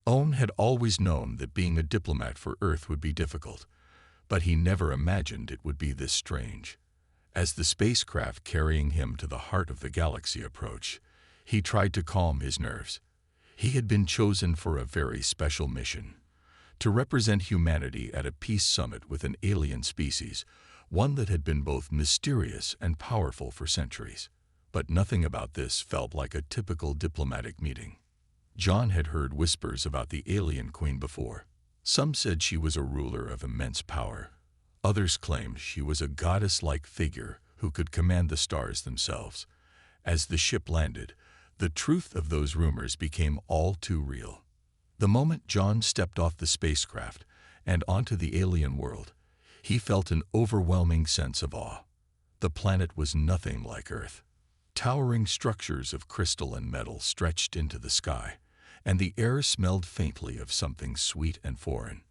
Owen had always known that being a diplomat for Earth would be difficult, but he never imagined it would be this strange. As the spacecraft carrying him to the heart of the galaxy approached, he tried to calm his nerves. He had been chosen for a very special mission, to represent humanity at a peace summit with an alien species, one that had been both mysterious and powerful for centuries. But nothing about this felt like a typical diplomatic meeting. John had heard whispers about the alien queen before. Some said she was a ruler of immense power. Others claimed she was a goddess-like figure who could command the stars themselves. As the ship landed, the truth of those rumors became all too real. The moment John stepped off the spacecraft and onto the alien world, he felt an overwhelming sense of awe. The planet was nothing like Earth. Towering structures of crystal and metal stretched into the sky, and the air smelled faintly of something sweet and foreign.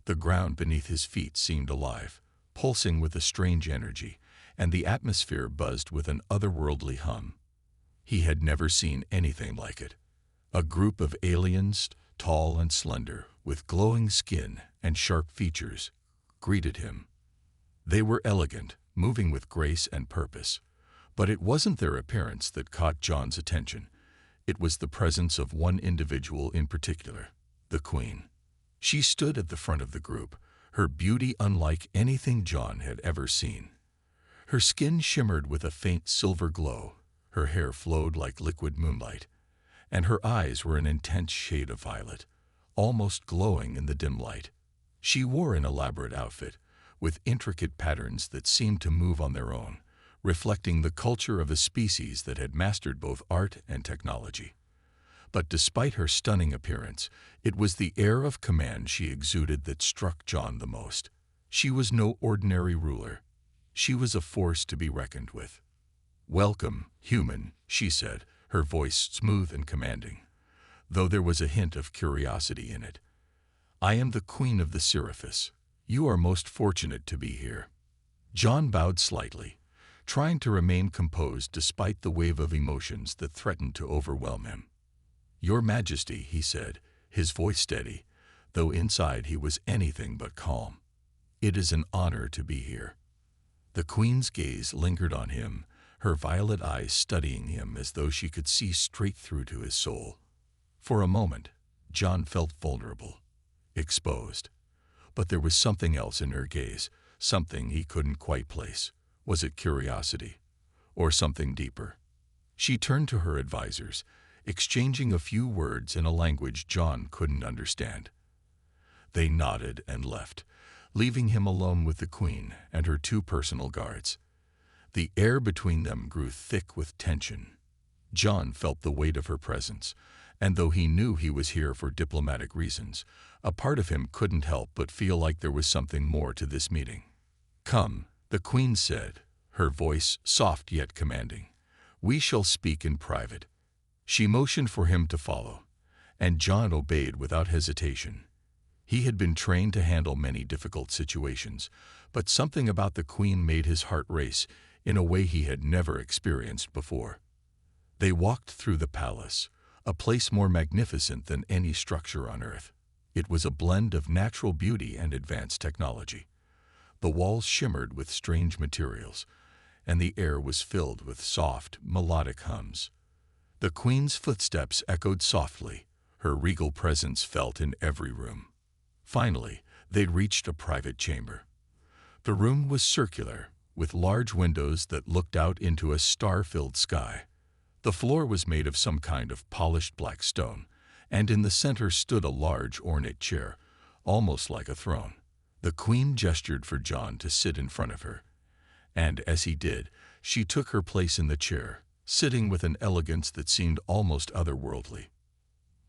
The ground beneath his feet seemed alive, pulsing with a strange energy, and the atmosphere buzzed with an otherworldly hum. He had never seen anything like it. A group of aliens, tall and slender, with glowing skin and sharp features, greeted him. They were elegant, moving with grace and purpose. But it wasn't their appearance that caught John's attention. It was the presence of one individual in particular, the Queen. She stood at the front of the group, her beauty unlike anything John had ever seen. Her skin shimmered with a faint silver glow, her hair flowed like liquid moonlight, and her eyes were an intense shade of violet, almost glowing in the dim light. She wore an elaborate outfit, with intricate patterns that seemed to move on their own, reflecting the culture of a species that had mastered both art and technology. But despite her stunning appearance, it was the air of command she exuded that struck John the most. She was no ordinary ruler. She was a force to be reckoned with. "Welcome, human," she said, her voice smooth and commanding, though there was a hint of curiosity in it. "I am the Queen of the Scifi. You are most fortunate to be here." John bowed slightly, trying to remain composed despite the wave of emotions that threatened to overwhelm him. "Your Majesty," he said, his voice steady, though inside he was anything but calm. "It is an honor to be here." The Queen's gaze lingered on him, her violet eyes studying him as though she could see straight through to his soul. For a moment, John felt vulnerable, exposed. But there was something else in her gaze, something he couldn't quite place. Was it curiosity, or something deeper? She turned to her advisors, exchanging a few words in a language John couldn't understand. They nodded and left, leaving him alone with the Queen and her two personal guards. The air between them grew thick with tension. John felt the weight of her presence, and though he knew he was here for diplomatic reasons, a part of him couldn't help but feel like there was something more to this meeting. "Come," the Queen said, her voice soft yet commanding. "We shall speak in private." She motioned for him to follow, and John obeyed without hesitation. He had been trained to handle many difficult situations, but something about the Queen made his heart race in a way he had never experienced before. They walked through the palace, a place more magnificent than any structure on Earth. It was a blend of natural beauty and advanced technology. The walls shimmered with strange materials, and the air was filled with soft, melodic hums. The Queen's footsteps echoed softly, her regal presence felt in every room. Finally, they reached a private chamber. The room was circular, with large windows that looked out into a star-filled sky. The floor was made of some kind of polished black stone, and in the center stood a large ornate chair, almost like a throne. The Queen gestured for John to sit in front of her, and as he did, she took her place in the chair, sitting with an elegance that seemed almost otherworldly.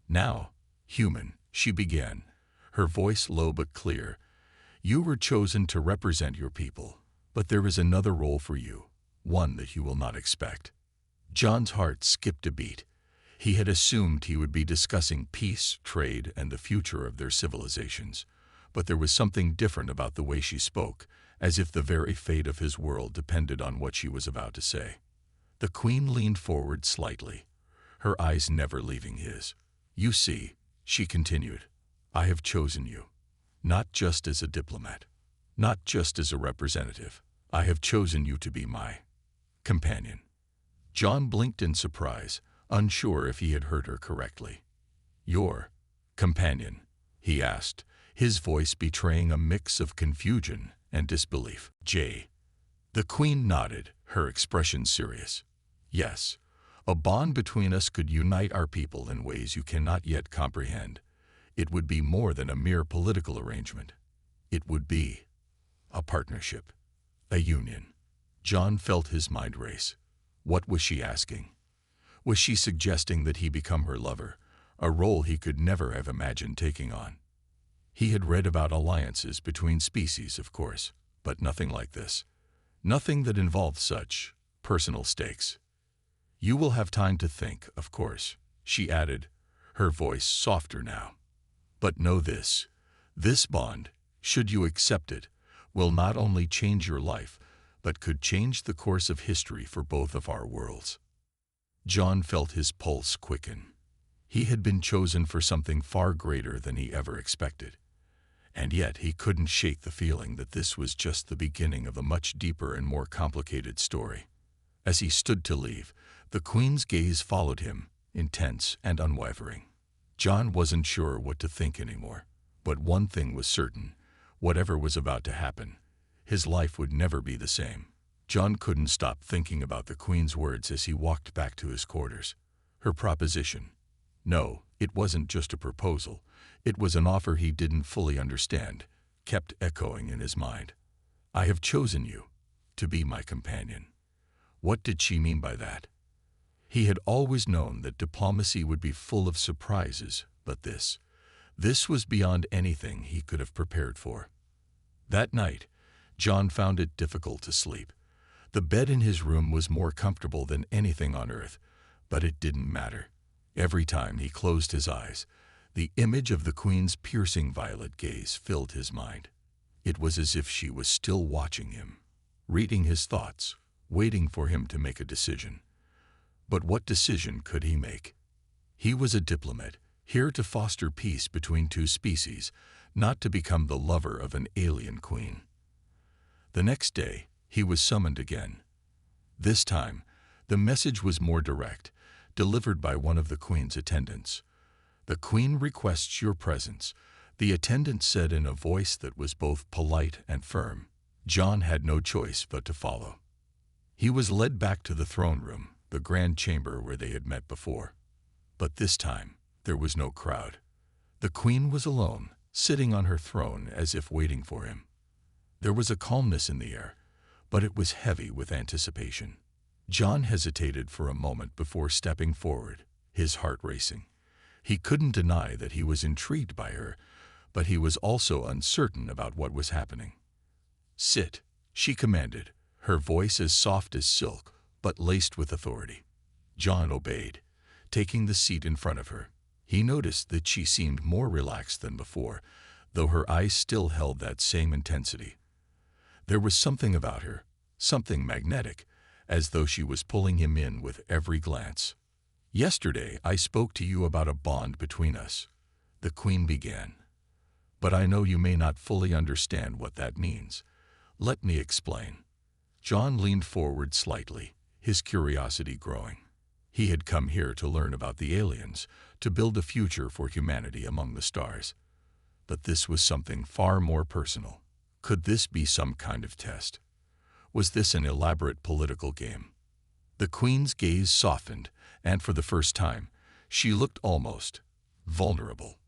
"Now, human," she began, her voice low but clear, "you were chosen to represent your people, but there is another role for you, one that you will not expect." John's heart skipped a beat. He had assumed he would be discussing peace, trade, and the future of their civilizations, but there was something different about the way she spoke, as if the very fate of his world depended on what she was about to say. The Queen leaned forward slightly, her eyes never leaving his. "You see," she continued. I have chosen you, not just as a diplomat, not just as a representative. I have chosen you to be my companion. John blinked in surprise, unsure if he had heard her correctly. Your companion, he asked, his voice betraying a mix of confusion and disbelief. The Queen nodded, her expression serious. Yes, a bond between us could unite our people in ways you cannot yet comprehend. It would be more than a mere political arrangement. It would be a partnership, a union. John felt his mind race. What was she asking? Was she suggesting that he become her lover, a role he could never have imagined taking on? He had read about alliances between species, of course, but nothing like this. Nothing that involved such personal stakes. You will have time to think, of course, she added, her voice softer now. But know this bond, should you accept it, will not only change your life, but could change the course of history for both of our worlds. John felt his pulse quicken. He had been chosen for something far greater than he ever expected. And yet he couldn't shake the feeling that this was just the beginning of a much deeper and more complicated story. As he stood to leave, the Queen's gaze followed him, intense and unwavering. John wasn't sure what to think anymore, but one thing was certain: whatever was about to happen, his life would never be the same. John couldn't stop thinking about the Queen's words as he walked back to his quarters. Her proposition. No, it wasn't just a proposal. It was an offer he didn't fully understand, kept echoing in his mind. I have chosen you to be my companion. What did she mean by that? He had always known that diplomacy would be full of surprises, but this was beyond anything he could have prepared for. That night, John found it difficult to sleep. The bed in his room was more comfortable than anything on earth, but it didn't matter. Every time he closed his eyes, the image of the Queen's piercing violet gaze filled his mind. It was as if she was still watching him, reading his thoughts, waiting for him to make a decision. But what decision could he make? He was a diplomat, here to foster peace between two species, not to become the lover of an alien queen. The next day, he was summoned again. This time, the message was more direct, delivered by one of the Queen's attendants. The Queen requests your presence, the attendant said in a voice that was both polite and firm. John had no choice but to follow. He was led back to the throne room, the grand chamber where they had met before. But this time, there was no crowd. The Queen was alone, sitting on her throne as if waiting for him. There was a calmness in the air, but it was heavy with anticipation. John hesitated for a moment before stepping forward, his heart racing. He couldn't deny that he was intrigued by her, but he was also uncertain about what was happening. Sit, she commanded, her voice as soft as silk, but laced with authority. John obeyed, taking the seat in front of her. He noticed that she seemed more relaxed than before, though her eyes still held that same intensity. There was something about her, something magnetic, as though she was pulling him in with every glance. Yesterday I spoke to you about a bond between us, the Queen began. But I know you may not fully understand what that means. Let me explain. John leaned forward slightly, his curiosity growing. He had come here to learn about the aliens, to build a future for humanity among the stars. But this was something far more personal. Could this be some kind of test? Was this an elaborate political game? The Queen's gaze softened, and for the first time, she looked almost vulnerable.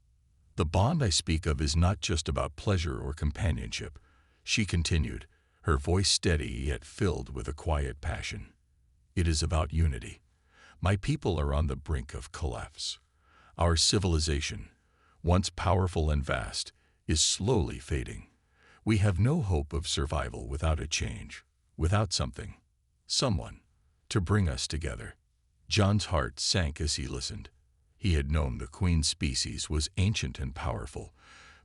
The bond I speak of is not just about pleasure or companionship, she continued, her voice steady yet filled with a quiet passion. It is about unity. My people are on the brink of collapse. Our civilization, once powerful and vast, is slowly fading. We have no hope of survival without a change, without something, someone, to bring us together. John's heart sank as he listened. He had known the Queen's species was ancient and powerful,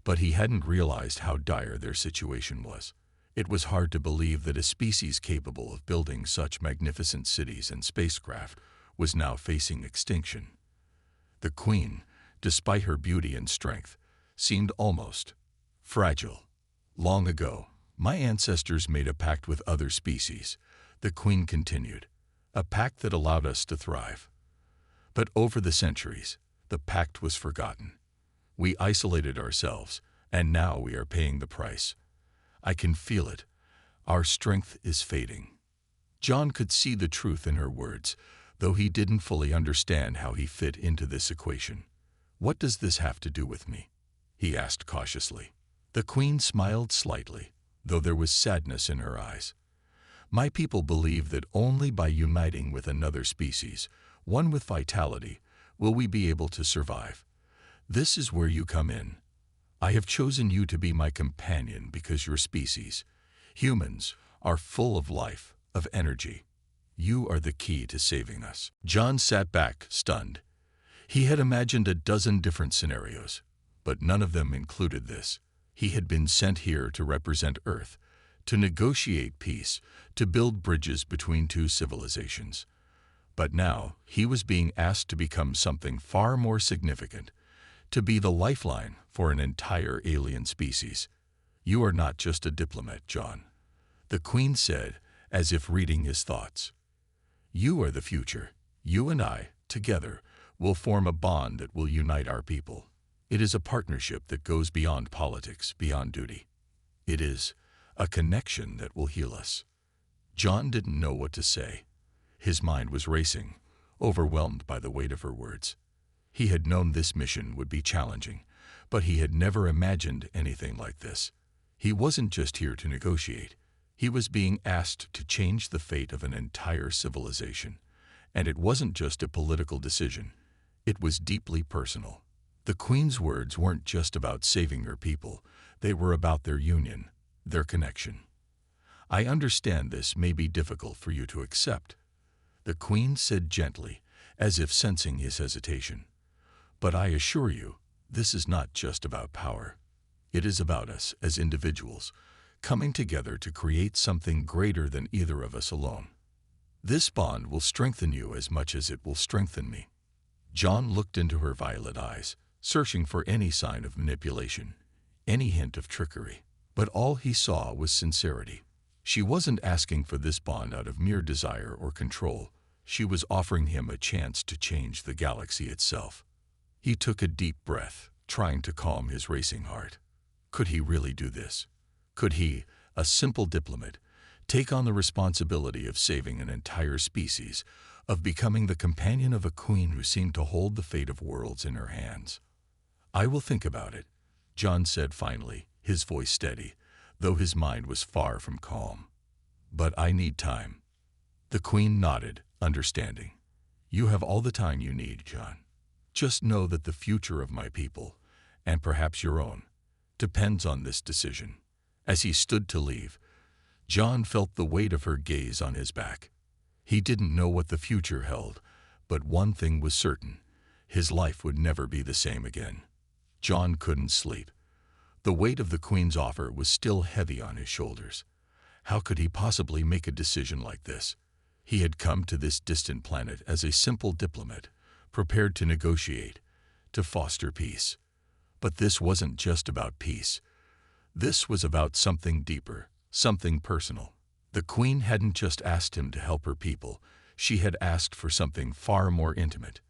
but he hadn't realized how dire their situation was. It was hard to believe that a species capable of building such magnificent cities and spacecraft was now facing extinction. The Queen, despite her beauty and strength, seemed almost fragile. Long ago, my ancestors made a pact with other species, the Queen continued, a pact that allowed us to thrive. But over the centuries, the pact was forgotten. We isolated ourselves, and now we are paying the price. I can feel it. Our strength is fading. John could see the truth in her words, though he didn't fully understand how he fit into this equation. What does this have to do with me? He asked cautiously. The Queen smiled slightly, though there was sadness in her eyes. My people believe that only by uniting with another species, one with vitality, will we be able to survive. This is where you come in. I have chosen you to be my companion because your species, humans, are full of life, of energy. You are the key to saving us. John sat back, stunned. He had imagined a dozen different scenarios, but none of them included this. He had been sent here to represent Earth, to negotiate peace, to build bridges between two civilizations. But now he was being asked to become something far more significant, to be the lifeline for an entire alien species. You are not just a diplomat, John, the Queen said, as if reading his thoughts. You are the future. You and I, together, will form a bond that will unite our people. It is a partnership that goes beyond politics, beyond duty. It is a connection that will heal us. John didn't know what to say. His mind was racing, overwhelmed by the weight of her words. He had known this mission would be challenging, but he had never imagined anything like this. He wasn't just here to negotiate. He was being asked to change the fate of an entire civilization. And it wasn't just a political decision. It was deeply personal. The Queen's words weren't just about saving her people. They were about their union, their connection. I understand this may be difficult for you to accept, the Queen said gently, as if sensing his hesitation. But I assure you, this is not just about power. It is about us as individuals, coming together to create something greater than either of us alone. This bond will strengthen you as much as it will strengthen me. John looked into her violet eyes, searching for any sign of manipulation, any hint of trickery. But all he saw was sincerity. She wasn't asking for this bond out of mere desire or control. She was offering him a chance to change the galaxy itself. He took a deep breath, trying to calm his racing heart. Could he really do this? Could he, a simple diplomat, take on the responsibility of saving an entire species, of becoming the companion of a queen who seemed to hold the fate of worlds in her hands? I will think about it, John said finally, his voice steady, though his mind was far from calm. But I need time. The Queen nodded, understanding. You have all the time you need, John. Just know that the future of my people, and perhaps your own, depends on this decision. As he stood to leave, John felt the weight of her gaze on his back. He didn't know what the future held, but one thing was certain. His life would never be the same again. John couldn't sleep. The weight of the Queen's offer was still heavy on his shoulders. How could he possibly make a decision like this? He had come to this distant planet as a simple diplomat, prepared to negotiate, to foster peace. But this wasn't just about peace. This was about something deeper, something personal. The Queen hadn't just asked him to help her people. She had asked for something far more intimate.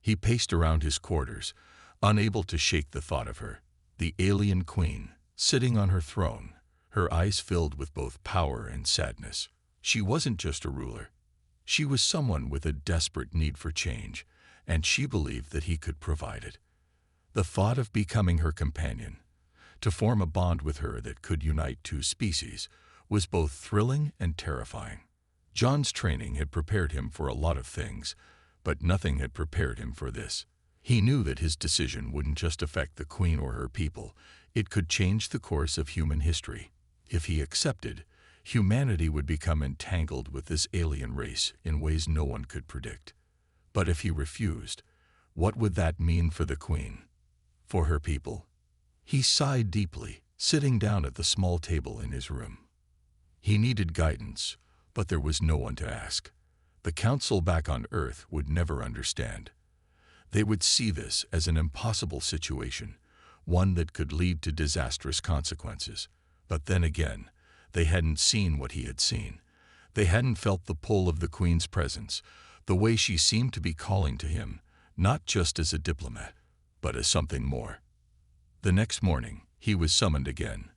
He paced around his quarters, unable to shake the thought of her. The alien Queen, sitting on her throne, her eyes filled with both power and sadness. She wasn't just a ruler. She was someone with a desperate need for change, and she believed that he could provide it. The thought of becoming her companion, to form a bond with her that could unite two species, was both thrilling and terrifying. John's training had prepared him for a lot of things, but nothing had prepared him for this. He knew that his decision wouldn't just affect the Queen or her people. It could change the course of human history. If he accepted, humanity would become entangled with this alien race in ways no one could predict. But if he refused, what would that mean for the Queen? For her people? He sighed deeply, sitting down at the small table in his room. He needed guidance, but there was no one to ask. The council back on Earth would never understand. They would see this as an impossible situation, one that could lead to disastrous consequences. But then again, they hadn't seen what he had seen. They hadn't felt the pull of the Queen's presence, the way she seemed to be calling to him, not just as a diplomat, but as something more. The next morning, he was summoned again.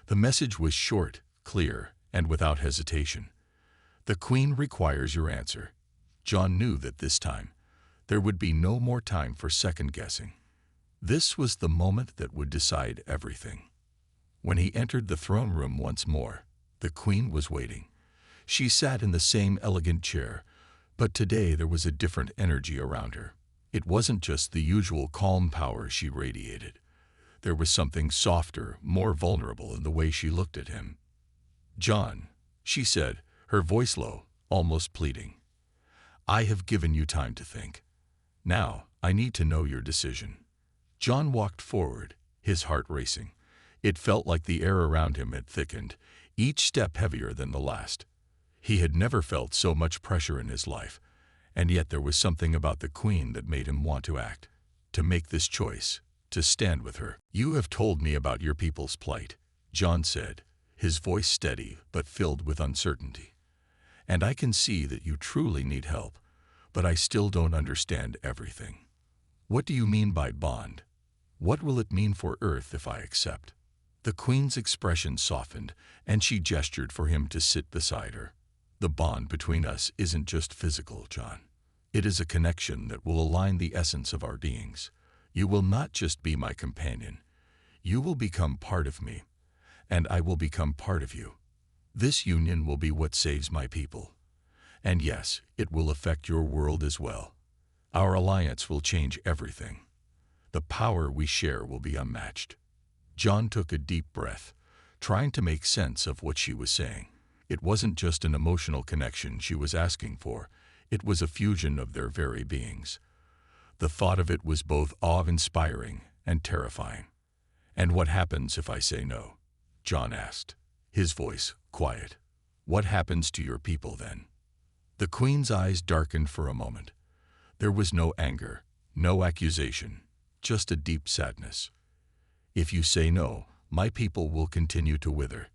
The message was short, clear, and without hesitation. The Queen requires your answer. John knew that this time, there would be no more time for second-guessing. This was the moment that would decide everything. When he entered the throne room once more, the Queen was waiting. She sat in the same elegant chair, but today there was a different energy around her. It wasn't just the usual calm power she radiated. There was something softer, more vulnerable in the way she looked at him. "John," she said, her voice low, almost pleading. "I have given you time to think. Now, I need to know your decision." John walked forward, his heart racing. It felt like the air around him had thickened, each step heavier than the last. He had never felt so much pressure in his life, and yet there was something about the Queen that made him want to act, to make this choice, to stand with her. "You have told me about your people's plight," John said, his voice steady but filled with uncertainty. "And I can see that you truly need help, but I still don't understand everything. What do you mean by bond? What will it mean for Earth if I accept?" The Queen's expression softened, and she gestured for him to sit beside her. "The bond between us isn't just physical, John. It is a connection that will align the essence of our beings. You will not just be my companion. You will become part of me, and I will become part of you. This union will be what saves my people. And yes, it will affect your world as well. Our alliance will change everything. The power we share will be unmatched." John took a deep breath, trying to make sense of what she was saying. It wasn't just an emotional connection she was asking for, it was a fusion of their very beings. The thought of it was both awe-inspiring and terrifying. "And what happens if I say no?" John asked, his voice quiet. "What happens to your people then?" The Queen's eyes darkened for a moment. There was no anger, no accusation, just a deep sadness. "If you say no, my people will continue to wither.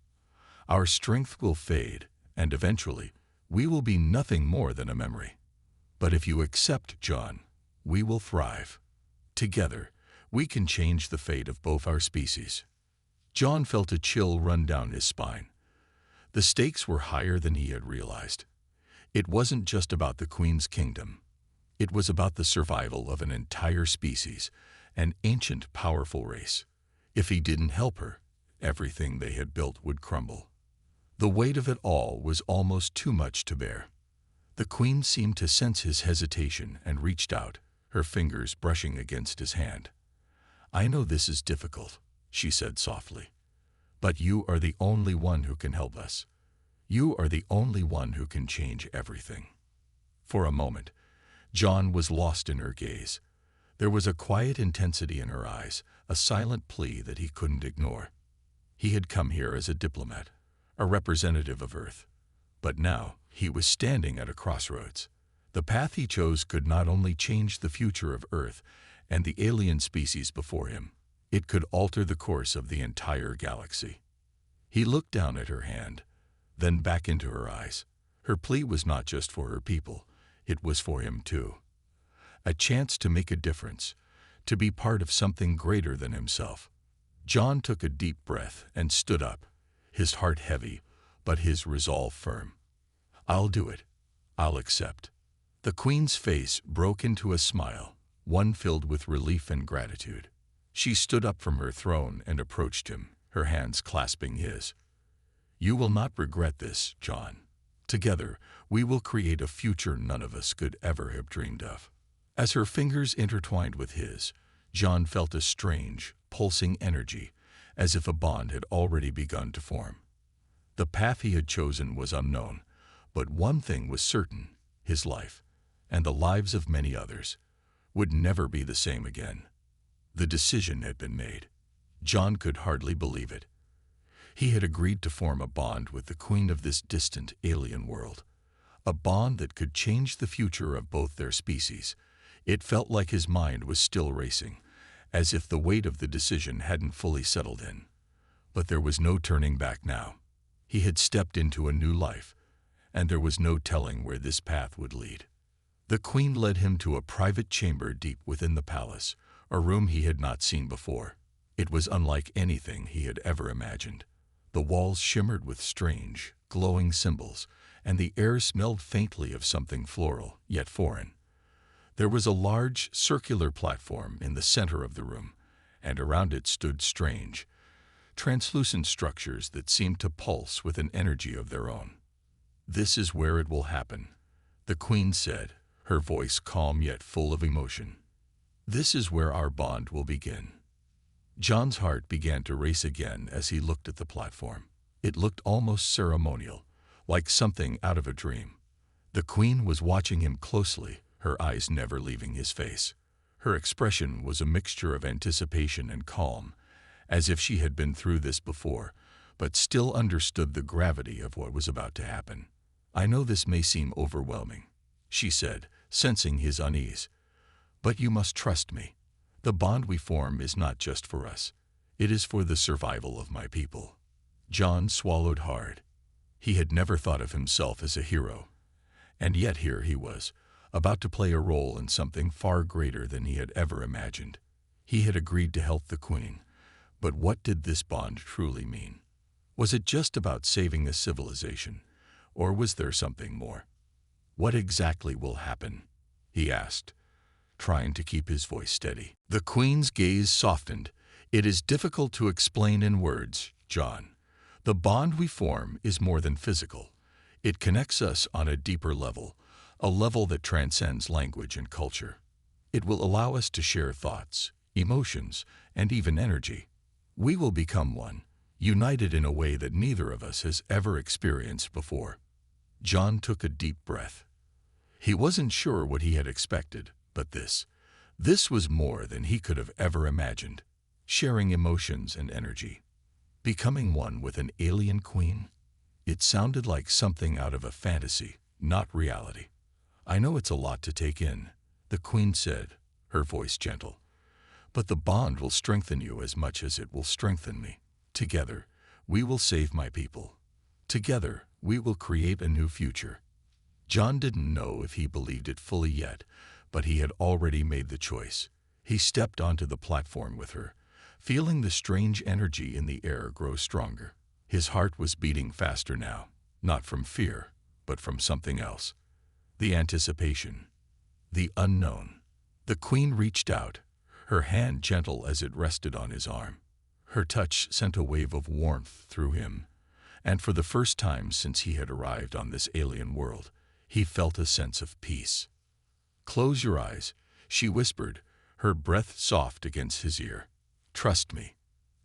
Our strength will fade, and eventually, we will be nothing more than a memory. But if you accept, John, we will thrive. Together, we can change the fate of both our species." John felt a chill run down his spine. The stakes were higher than he had realized. It wasn't just about the Queen's kingdom. It was about the survival of an entire species, an ancient, powerful race. If he didn't help her, everything they had built would crumble. The weight of it all was almost too much to bear. The Queen seemed to sense his hesitation and reached out, her fingers brushing against his hand. "I know this is difficult," she said softly, "but you are the only one who can help us. You are the only one who can change everything." For a moment, John was lost in her gaze. There was a quiet intensity in her eyes, a silent plea that he couldn't ignore. He had come here as a diplomat, a representative of Earth. But now, he was standing at a crossroads. The path he chose could not only change the future of Earth and the alien species before him, it could alter the course of the entire galaxy. He looked down at her hand, then back into her eyes. Her plea was not just for her people, it was for him too. A chance to make a difference, to be part of something greater than himself. John took a deep breath and stood up, his heart heavy, but his resolve firm. "I'll do it. I'll accept." The Queen's face broke into a smile, one filled with relief and gratitude. She stood up from her throne and approached him, her hands clasping his. "You will not regret this, John. Together, we will create a future none of us could ever have dreamed of." As her fingers intertwined with his, John felt a strange, pulsing energy, as if a bond had already begun to form. The path he had chosen was unknown, but one thing was certain: his life, and the lives of many others, would never be the same again. The decision had been made. John could hardly believe it. He had agreed to form a bond with the Queen of this distant alien world, a bond that could change the future of both their species, It felt like his mind was still racing, as if the weight of the decision hadn't fully settled in. But there was no turning back now. He had stepped into a new life, and there was no telling where this path would lead. The queen led him to a private chamber deep within the palace, a room he had not seen before. It was unlike anything he had ever imagined. The walls shimmered with strange, glowing symbols, and the air smelled faintly of something floral, yet foreign. There was a large, circular platform in the center of the room, and around it stood strange, translucent structures that seemed to pulse with an energy of their own. "This is where it will happen," the queen said, her voice calm yet full of emotion. "This is where our bond will begin." John's heart began to race again as he looked at the platform. It looked almost ceremonial, like something out of a dream. The queen was watching him closely, her eyes never leaving his face. Her expression was a mixture of anticipation and calm, as if she had been through this before, but still understood the gravity of what was about to happen. "I know this may seem overwhelming," she said, sensing his unease, "but you must trust me. The bond we form is not just for us. It is for the survival of my people." John swallowed hard. He had never thought of himself as a hero, and yet here he was, about to play a role in something far greater than he had ever imagined. He had agreed to help the queen, but what did this bond truly mean? Was it just about saving a civilization, or was there something more? "What exactly will happen?" he asked, trying to keep his voice steady. The queen's gaze softened. "It is difficult to explain in words, John. The bond we form is more than physical. It connects us on a deeper level, a level that transcends language and culture. It will allow us to share thoughts, emotions, and even energy. We will become one, united in a way that neither of us has ever experienced before." John took a deep breath. He wasn't sure what he had expected, but this was more than he could have ever imagined. Sharing emotions and energy. Becoming one with an alien queen? It sounded like something out of a fantasy, not reality. "I know it's a lot to take in," the queen said, her voice gentle. "But the bond will strengthen you as much as it will strengthen me. Together, we will save my people. Together, we will create a new future." John didn't know if he believed it fully yet, but he had already made the choice. He stepped onto the platform with her, feeling the strange energy in the air grow stronger. His heart was beating faster now, not from fear, but from something else. The anticipation. The unknown. The queen reached out, her hand gentle as it rested on his arm. Her touch sent a wave of warmth through him, and for the first time since he had arrived on this alien world, he felt a sense of peace. "Close your eyes," she whispered, her breath soft against his ear. "Trust me."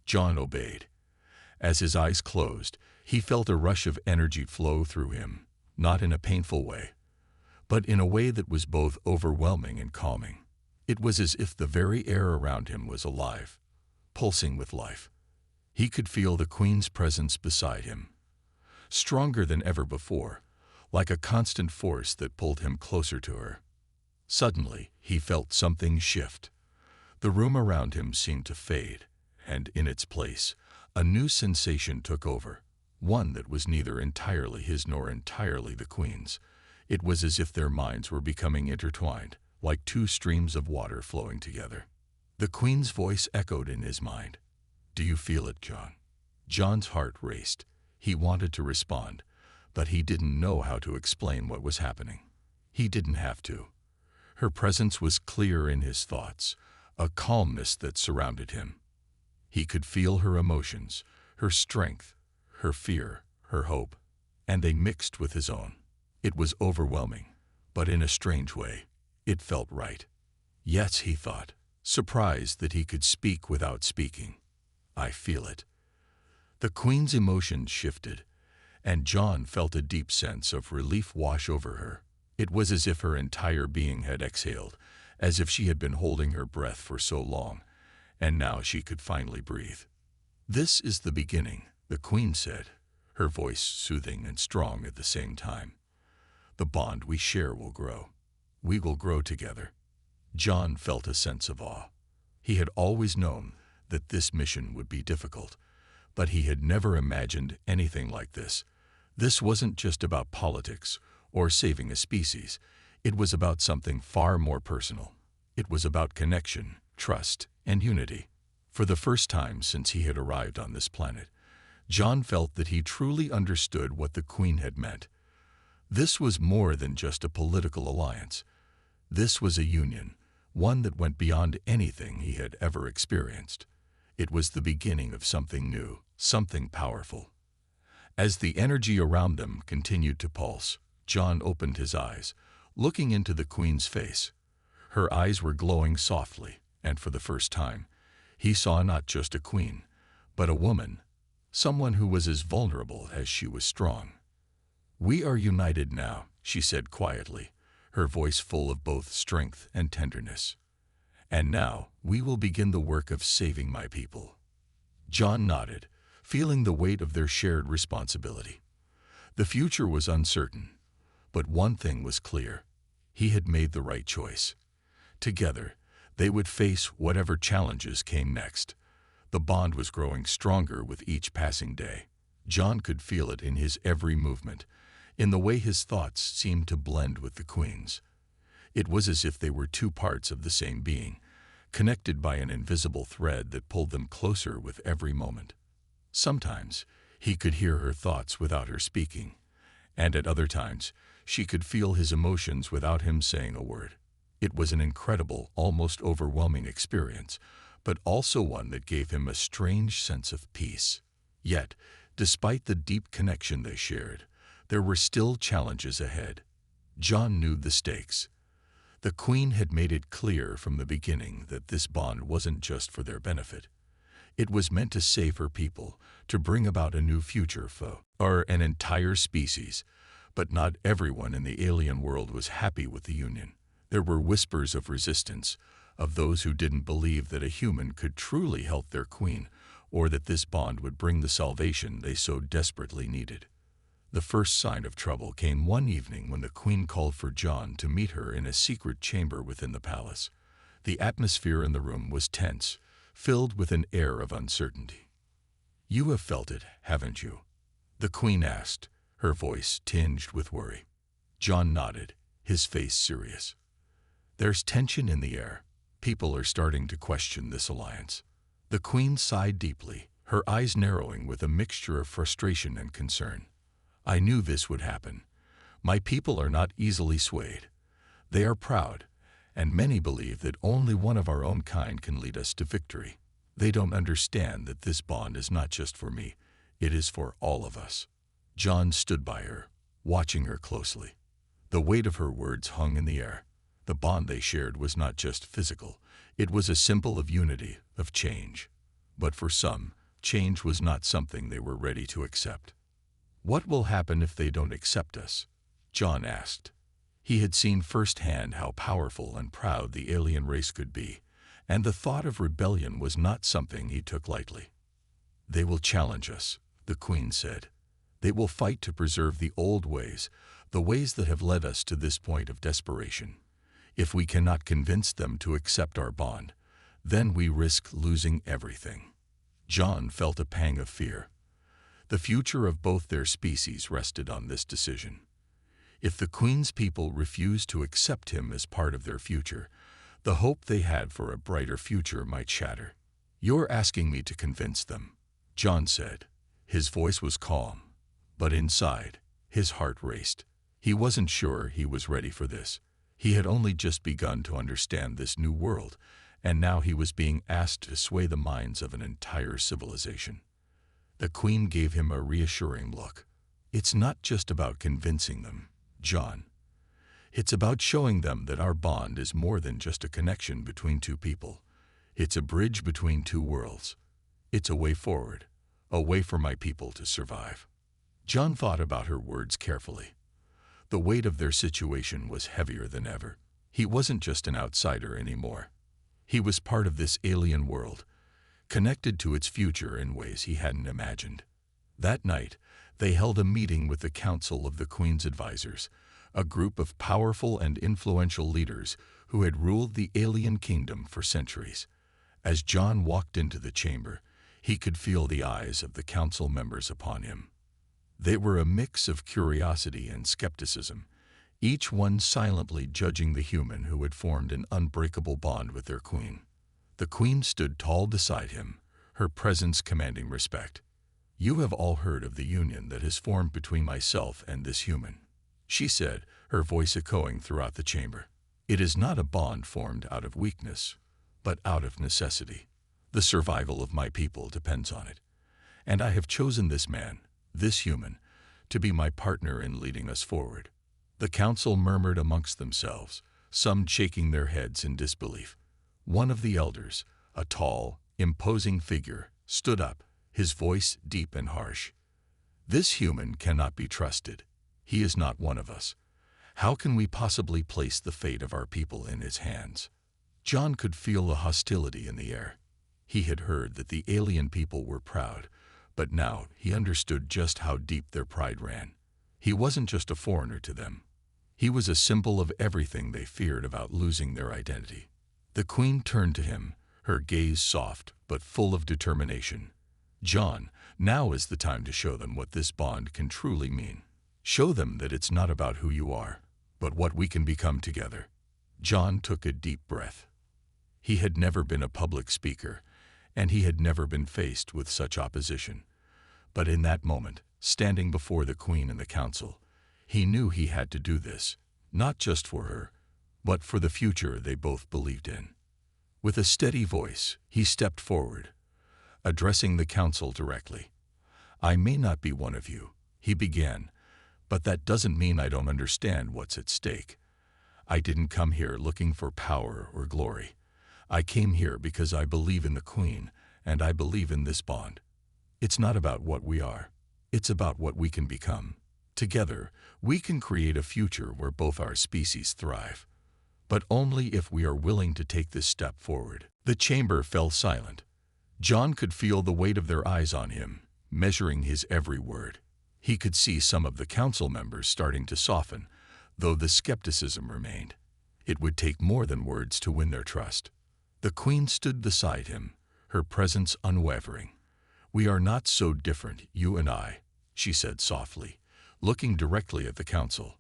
John obeyed. As his eyes closed, he felt a rush of energy flow through him, not in a painful way, but in a way that was both overwhelming and calming. It was as if the very air around him was alive, pulsing with life. He could feel the queen's presence beside him, stronger than ever before, like a constant force that pulled him closer to her. Suddenly, he felt something shift. The room around him seemed to fade, and in its place, a new sensation took over, one that was neither entirely his nor entirely the queen's. It was as if their minds were becoming intertwined, like two streams of water flowing together. The queen's voice echoed in his mind. "Do you feel it, John?" John's heart raced. He wanted to respond, but he didn't know how to explain what was happening. He didn't have to. Her presence was clear in his thoughts, a calmness that surrounded him. He could feel her emotions, her strength, her fear, her hope, and they mixed with his own. It was overwhelming, but in a strange way, it felt right. "Yes," he thought, surprised that he could speak without speaking. "I feel it." The queen's emotions shifted, and John felt a deep sense of relief wash over her. It was as if her entire being had exhaled, as if she had been holding her breath for so long, and now she could finally breathe. "This is the beginning," the queen said, her voice soothing and strong at the same time. "The bond we share will grow. We will grow together." John felt a sense of awe. He had always known that this mission would be difficult, but he had never imagined anything like this. This wasn't just about politics or saving a species. It was about something far more personal. It was about connection, trust, and unity. For the first time since he had arrived on this planet, John felt that he truly understood what the Queen had meant. This was more than just a political alliance. This was a union, one that went beyond anything he had ever experienced. It was the beginning of something new, something powerful. As the energy around them continued to pulse, John opened his eyes, looking into the Queen's face. Her eyes were glowing softly, and for the first time, he saw not just a queen, but a woman, someone who was as vulnerable as she was strong. "We are united now," she said quietly, her voice full of both strength and tenderness. "And now we will begin the work of saving my people." John nodded, feeling the weight of their shared responsibility. The future was uncertain, but one thing was clear. He had made the right choice. Together, they would face whatever challenges came next. The bond was growing stronger with each passing day. John could feel it in his every movement, in the way his thoughts seemed to blend with the Queen's. It was as if they were two parts of the same being, connected by an invisible thread that pulled them closer with every moment. Sometimes he could hear her thoughts without her speaking, and at other times she could feel his emotions without him saying a word. It was an incredible, almost overwhelming experience, but also one that gave him a strange sense of peace. Yet, despite the deep connection they shared, there were still challenges ahead. John knew the stakes. The Queen had made it clear from the beginning that this bond wasn't just for their benefit. It was meant to save her people, to bring about a new future for an entire species. But not everyone in the alien world was happy with the union. There were whispers of resistance, of those who didn't believe that a human could truly help their Queen, or that this bond would bring the salvation they so desperately needed. The first sign of trouble came one evening when the Queen called for John to meet her in a secret chamber within the palace. The atmosphere in the room was tense, filled with an air of uncertainty. "You have felt it, haven't you?" the Queen asked, her voice tinged with worry. John nodded, his face serious. "There's tension in the air. People are starting to question this alliance." The Queen sighed deeply, her eyes narrowing with a mixture of frustration and concern. "I knew this would happen. My people are not easily swayed. They are proud, and many believe that only one of our own kind can lead us to victory. They don't understand that this bond is not just for me, it is for all of us." John stood by her, watching her closely. The weight of her words hung in the air. The bond they shared was not just physical, it was a symbol of unity, of change. But for some, change was not something they were ready to accept. "What will happen if they don't accept us?" John asked. He had seen firsthand how powerful and proud the alien race could be, and the thought of rebellion was not something he took lightly. "They will challenge us," the Queen said. "They will fight to preserve the old ways, the ways that have led us to this point of desperation. If we cannot convince them to accept our bond, then we risk losing everything." John felt a pang of fear. The future of both their species rested on this decision. If the Queen's people refused to accept him as part of their future, the hope they had for a brighter future might shatter. "You're asking me to convince them," John said. His voice was calm, but inside, his heart raced. He wasn't sure he was ready for this. He had only just begun to understand this new world, and now he was being asked to sway the minds of an entire civilization. The Queen gave him a reassuring look. "It's not just about convincing them, John. It's about showing them that our bond is more than just a connection between two people. It's a bridge between two worlds. It's a way forward, a way for my people to survive." John thought about her words carefully. The weight of their situation was heavier than ever. He wasn't just an outsider anymore. He was part of this alien world, connected to its future in ways he hadn't imagined. That night, they held a meeting with the Council of the Queen's Advisors, a group of powerful and influential leaders who had ruled the alien kingdom for centuries. As John walked into the chamber, he could feel the eyes of the council members upon him. They were a mix of curiosity and skepticism, each one silently judging the human who had formed an unbreakable bond with their queen. The queen stood tall beside him, her presence commanding respect. "You have all heard of the union that has formed between myself and this human," she said, her voice echoing throughout the chamber. "It is not a bond formed out of weakness, but out of necessity. The survival of my people depends on it, and I have chosen this man, this human, to be my partner in leading us forward." The council murmured amongst themselves, some shaking their heads in disbelief. One of the elders, a tall, imposing figure, stood up, his voice deep and harsh. "This human cannot be trusted. He is not one of us. How can we possibly place the fate of our people in his hands?" John could feel the hostility in the air. He had heard that the alien people were proud, but now he understood just how deep their pride ran. He wasn't just a foreigner to them. He was a symbol of everything they feared about losing their identity. The queen turned to him, her gaze soft but full of determination. "John, now is the time to show them what this bond can truly mean. Show them that it's not about who you are, but what we can become together." John took a deep breath. He had never been a public speaker, and he had never been faced with such opposition. But in that moment, standing before the queen and the council, he knew he had to do this, not just for her, but for the future they both believed in. With a steady voice, he stepped forward, addressing the council directly. "I may not be one of you," he began, "but that doesn't mean I don't understand what's at stake. I didn't come here looking for power or glory. I came here because I believe in the queen, and I believe in this bond. It's not about what we are. It's about what we can become. Together, we can create a future where both our species thrive. But only if we are willing to take this step forward." The chamber fell silent. John could feel the weight of their eyes on him, measuring his every word. He could see some of the council members starting to soften, though the skepticism remained. It would take more than words to win their trust. The queen stood beside him, her presence unwavering. "We are not so different, you and I," she said softly, looking directly at the council.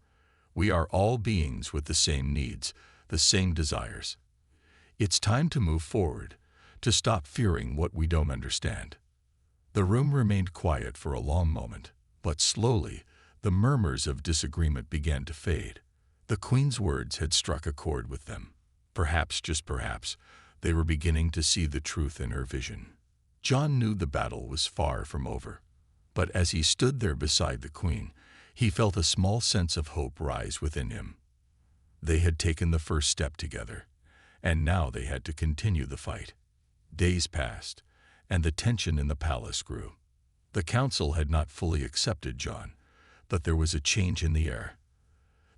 "We are all beings with the same needs, the same desires. It's time to move forward, to stop fearing what we don't understand." The room remained quiet for a long moment, but slowly the murmurs of disagreement began to fade. The queen's words had struck a chord with them. Perhaps, just perhaps, they were beginning to see the truth in her vision. John knew the battle was far from over, but as he stood there beside the queen, he felt a small sense of hope rise within him. They had taken the first step together, and now they had to continue the fight. Days passed, and the tension in the palace grew. The council had not fully accepted John, but there was a change in the air.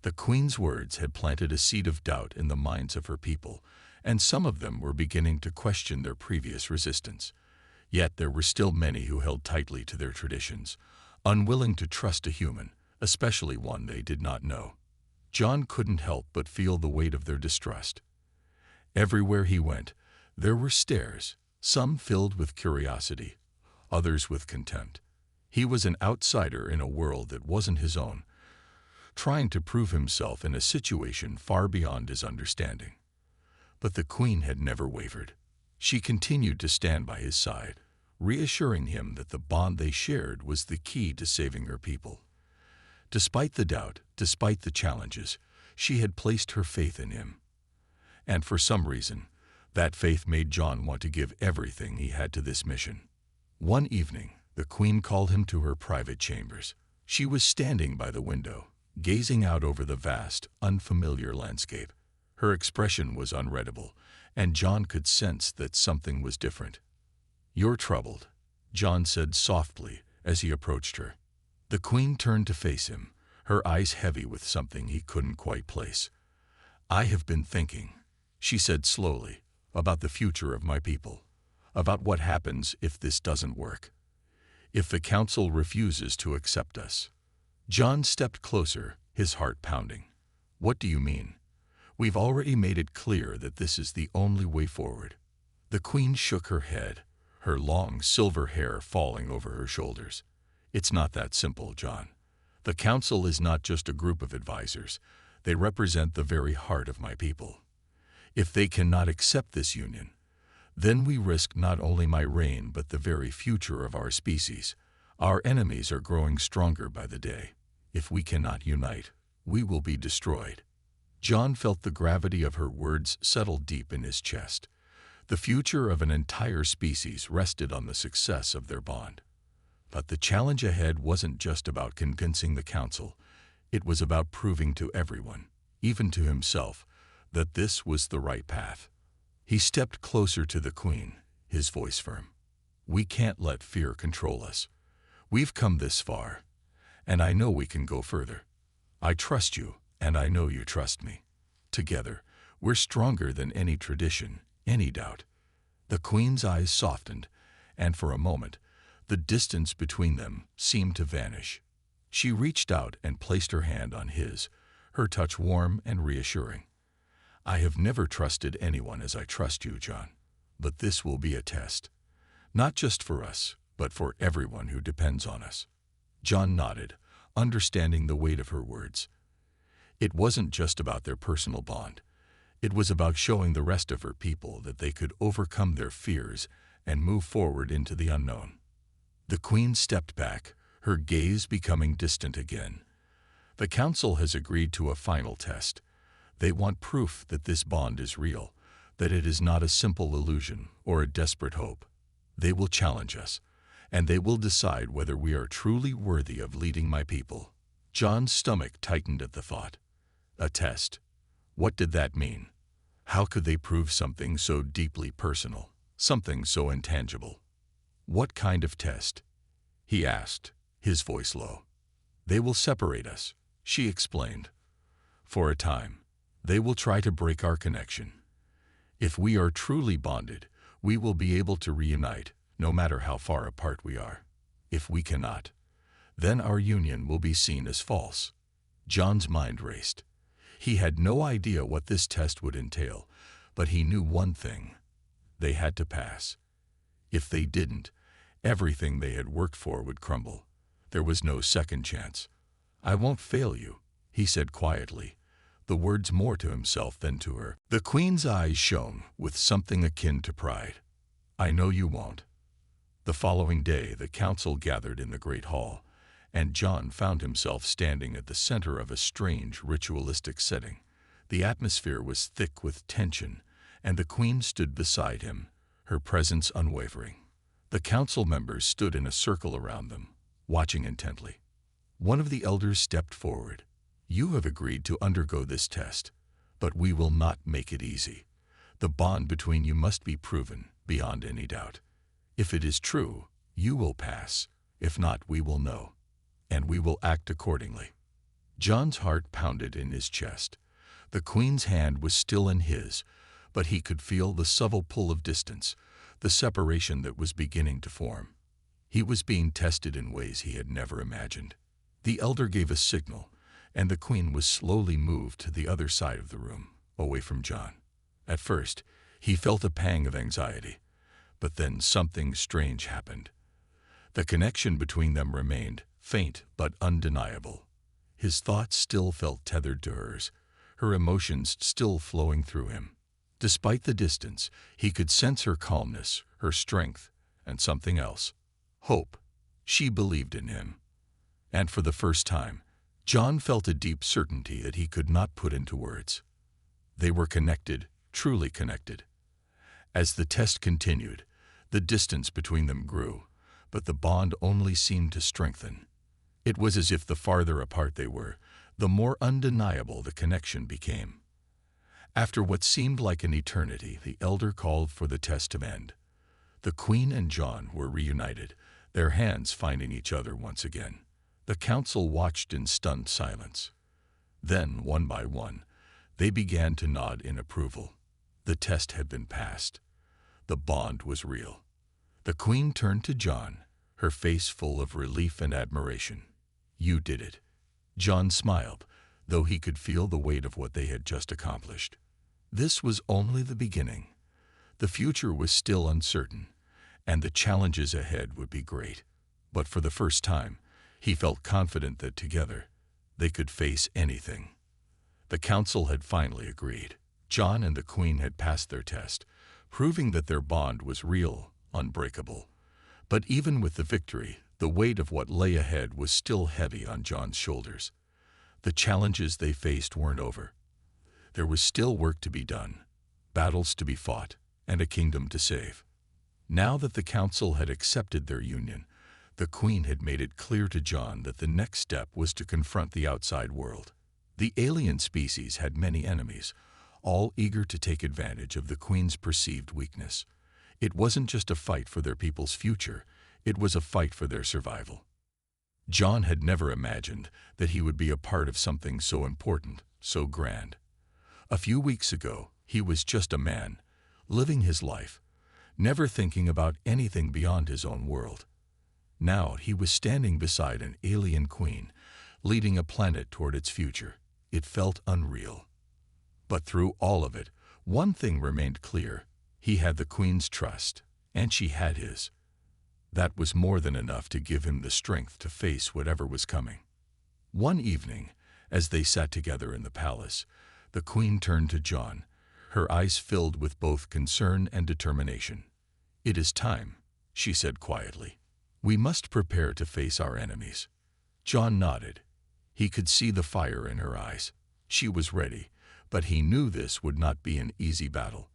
The queen's words had planted a seed of doubt in the minds of her people, and some of them were beginning to question their previous resistance. Yet there were still many who held tightly to their traditions, unwilling to trust a human, especially one they did not know. John couldn't help but feel the weight of their distrust. Everywhere he went, there were stares, some filled with curiosity, others with contempt. He was an outsider in a world that wasn't his own, trying to prove himself in a situation far beyond his understanding. But the queen had never wavered. She continued to stand by his side, reassuring him that the bond they shared was the key to saving her people. Despite the doubt, despite the challenges, she had placed her faith in him. And for some reason, that faith made John want to give everything he had to this mission. One evening, the queen called him to her private chambers. She was standing by the window, gazing out over the vast, unfamiliar landscape. Her expression was unreadable, and John could sense that something was different. "You're troubled," John said softly as he approached her. The queen turned to face him, her eyes heavy with something he couldn't quite place. "I have been thinking," she said slowly, "about the future of my people, about what happens if this doesn't work, if the council refuses to accept us." John stepped closer, his heart pounding. "What do you mean? We've already made it clear that this is the only way forward." The queen shook her head, her long silver hair falling over her shoulders. "It's not that simple, John. The council is not just a group of advisors. They represent the very heart of my people. If they cannot accept this union, then we risk not only my reign but the very future of our species. Our enemies are growing stronger by the day. If we cannot unite, we will be destroyed." John felt the gravity of her words settle deep in his chest. The future of an entire species rested on the success of their bond. But the challenge ahead wasn't just about convincing the council. It was about proving to everyone, even to himself, that this was the right path. He stepped closer to the queen, his voice firm. "We can't let fear control us. We've come this far, and I know we can go further. I trust you, and I know you trust me. Together, we're stronger than any tradition, any doubt." The queen's eyes softened, and for a moment, the distance between them seemed to vanish. She reached out and placed her hand on his, her touch warm and reassuring. "I have never trusted anyone as I trust you, John. But this will be a test. Not just for us, but for everyone who depends on us." John nodded, understanding the weight of her words. It wasn't just about their personal bond. It was about showing the rest of her people that they could overcome their fears and move forward into the unknown. The queen stepped back, her gaze becoming distant again. "The council has agreed to a final test. They want proof that this bond is real, that it is not a simple illusion or a desperate hope. They will challenge us, and they will decide whether we are truly worthy of leading my people." John's stomach tightened at the thought. A test. What did that mean? How could they prove something so deeply personal, something so intangible? "What kind of test?" he asked, his voice low. "They will separate us," she explained. "For a time, they will try to break our connection. If we are truly bonded, we will be able to reunite, no matter how far apart we are. If we cannot, then our union will be seen as false." John's mind raced. He had no idea what this test would entail, but he knew one thing. They had to pass. If they didn't, everything they had worked for would crumble. There was no second chance. "I won't fail you," he said quietly, the words more to himself than to her. The queen's eyes shone with something akin to pride. "I know you won't." The following day, the council gathered in the great hall, and John found himself standing at the center of a strange, ritualistic setting. The atmosphere was thick with tension, and the queen stood beside him, her presence unwavering. The council members stood in a circle around them, watching intently. One of the elders stepped forward. "You have agreed to undergo this test, but we will not make it easy. The bond between you must be proven beyond any doubt. If it is true, you will pass. If not, we will know, and we will act accordingly." John's heart pounded in his chest. The queen's hand was still in his, but he could feel the subtle pull of distance, the separation that was beginning to form. He was being tested in ways he had never imagined. The elder gave a signal, and the queen was slowly moved to the other side of the room, away from John. At first, he felt a pang of anxiety, but then something strange happened. The connection between them remained, faint but undeniable. His thoughts still felt tethered to hers, her emotions still flowing through him. Despite the distance, he could sense her calmness, her strength, and something else. Hope. She believed in him. And for the first time, John felt a deep certainty that he could not put into words. They were connected, truly connected. As the test continued, the distance between them grew, but the bond only seemed to strengthen. It was as if the farther apart they were, the more undeniable the connection became. After what seemed like an eternity, the elder called for the test to end. The queen and John were reunited, their hands finding each other once again. The council watched in stunned silence. Then, one by one, they began to nod in approval. The test had been passed. The bond was real. The queen turned to John, her face full of relief and admiration. "You did it." John smiled, though he could feel the weight of what they had just accomplished. This was only the beginning. The future was still uncertain, and the challenges ahead would be great. But for the first time, he felt confident that together, they could face anything. The council had finally agreed. Jon and the Queen had passed their test, proving that their bond was real, unbreakable. But even with the victory, the weight of what lay ahead was still heavy on Jon's shoulders. The challenges they faced weren't over. There was still work to be done, battles to be fought, and a kingdom to save. Now that the council had accepted their union, the Queen had made it clear to Jon that the next step was to confront the outside world. The alien species had many enemies, all eager to take advantage of the Queen's perceived weakness. It wasn't just a fight for their people's future, it was a fight for their survival. Jon had never imagined that he would be a part of something so important, so grand. A few weeks ago, he was just a man, living his life, never thinking about anything beyond his own world. Now he was standing beside an alien queen, leading a planet toward its future. It felt unreal. But through all of it, one thing remained clear. He had the Queen's trust, and she had his. That was more than enough to give him the strength to face whatever was coming. One evening, as they sat together in the palace, the Queen turned to Jon, her eyes filled with both concern and determination. "It is time," she said quietly. "We must prepare to face our enemies." Jon nodded. He could see the fire in her eyes. She was ready, but he knew this would not be an easy battle.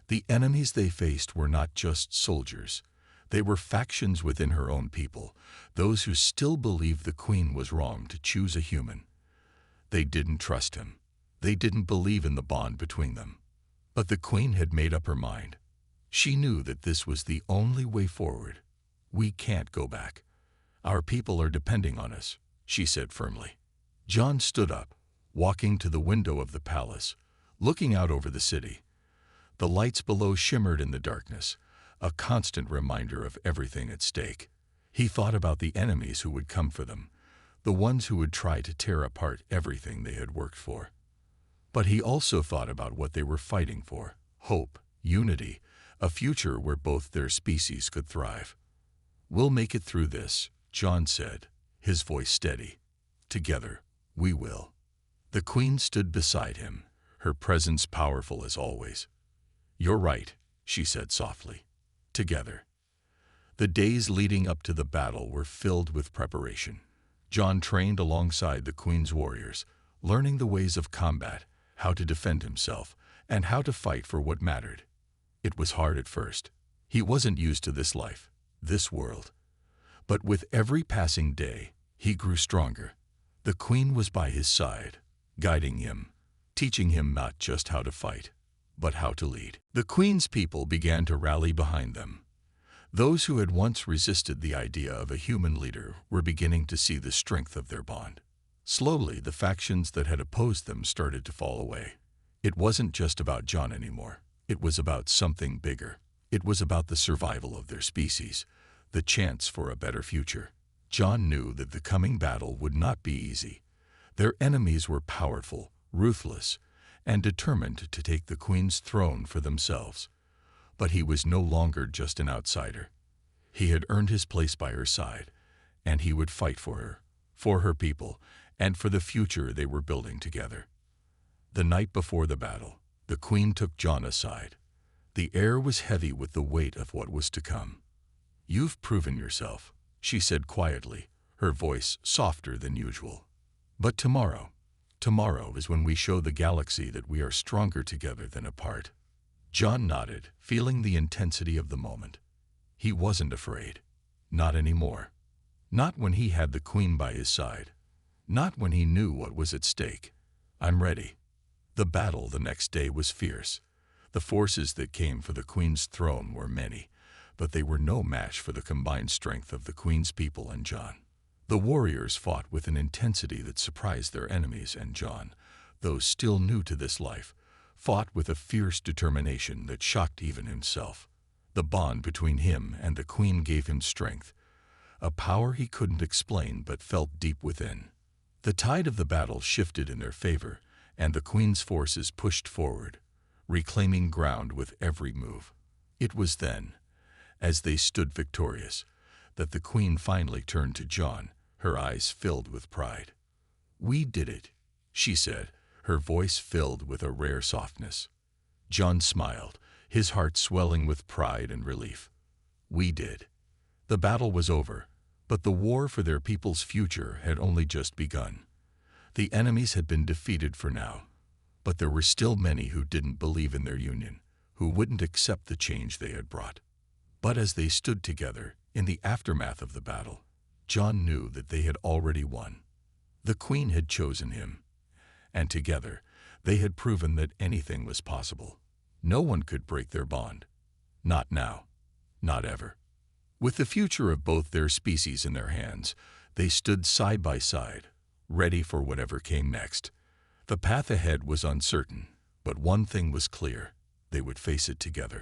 The enemies they faced were not just soldiers. They were factions within her own people, those who still believed the Queen was wrong to choose a human. They didn't trust him. They didn't believe in the bond between them. But the Queen had made up her mind. She knew that this was the only way forward. "We can't go back. Our people are depending on us," she said firmly. Jon stood up, walking to the window of the palace, looking out over the city. The lights below shimmered in the darkness, a constant reminder of everything at stake. He thought about the enemies who would come for them, the ones who would try to tear apart everything they had worked for. But he also thought about what they were fighting for: hope, unity, a future where both their species could thrive. "We'll make it through this," Jon said, his voice steady. "Together, we will." The Queen stood beside him, her presence powerful as always. "You're right," she said softly. "Together." The days leading up to the battle were filled with preparation. Jon trained alongside the Queen's warriors, learning the ways of combat, how to defend himself, and how to fight for what mattered. It was hard at first. He wasn't used to this life, this world. But with every passing day, he grew stronger. The Queen was by his side, guiding him, teaching him not just how to fight, but how to lead. The Queen's people began to rally behind them. Those who had once resisted the idea of a human leader were beginning to see the strength of their bond. Slowly, the factions that had opposed them started to fall away. It wasn't just about Jon anymore. It was about something bigger. It was about the survival of their species, the chance for a better future. Jon knew that the coming battle would not be easy. Their enemies were powerful, ruthless, and determined to take the Queen's throne for themselves. But he was no longer just an outsider. He had earned his place by her side, and he would fight for her people, and for the future they were building together. The night before the battle, the Queen took Jon aside. The air was heavy with the weight of what was to come. "You've proven yourself," she said quietly, her voice softer than usual. "But tomorrow is when we show the galaxy that we are stronger together than apart." Jon nodded, feeling the intensity of the moment. He wasn't afraid. Not anymore. Not when he had the Queen by his side. Not when he knew what was at stake. "I'm ready." The battle the next day was fierce. The forces that came for the Queen's throne were many, but they were no match for the combined strength of the Queen's people and Jon. The warriors fought with an intensity that surprised their enemies, and Jon, though still new to this life, fought with a fierce determination that shocked even himself. The bond between him and the Queen gave him strength, a power he couldn't explain but felt deep within. The tide of the battle shifted in their favor, and the Queen's forces pushed forward, reclaiming ground with every move. It was then, as they stood victorious, that the Queen finally turned to John, her eyes filled with pride. "We did it," she said, her voice filled with a rare softness. John smiled, his heart swelling with pride and relief. "We did." The battle was over, but the war for their people's future had only just begun. The enemies had been defeated for now, but there were still many who didn't believe in their union, who wouldn't accept the change they had brought. But as they stood together, in the aftermath of the battle, John knew that they had already won. The Queen had chosen him, and together they had proven that anything was possible. No one could break their bond. Not now. Not ever. With the future of both their species in their hands, they stood side by side, ready for whatever came next. The path ahead was uncertain, but one thing was clear: they would face it together.